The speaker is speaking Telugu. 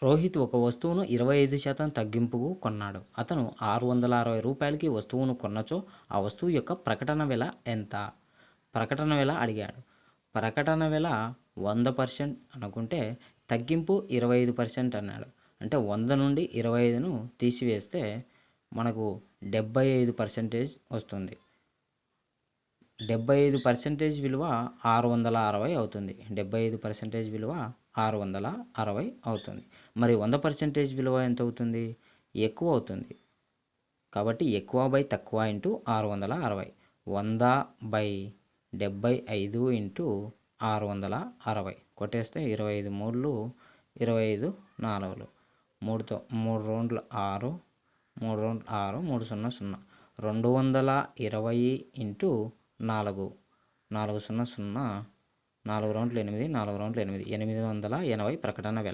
రోహిత్ ఒక వస్తువును 25% తగ్గింపుకు కొన్నాడు. అతను రూ. 660కి వస్తువును కొన్నచో ఆ వస్తువు యొక్క ప్రకటన వెల ఎంత? ప్రకటన వెల అడిగాడు. ప్రకటన వెల 100% అనుకుంటే తగ్గింపు 25% అన్నాడు. అంటే 100 నుండి 25ను తీసివేస్తే మనకు 75% వస్తుంది. 75% విలువ 660 అవుతుంది. 75% విలువ 660 అవుతుంది. మరి 100% విలువ ఎంత అవుతుంది? ఎక్కువ అవుతుంది. కాబట్టి ఎక్కువ బై తక్కువ ఇంటూ 660. 100/75 ఇంటూ 660 కొట్టేస్తే 25 3లు 25 4లు 3తో 3 రౌండ్లు 6 3 రౌండ్లు 6 3 0 0 220 ఇంటూ 4 4 0 0 4 రౌండ్లు 8 4 రౌండ్లు 8 880 ప్రకటన వెల.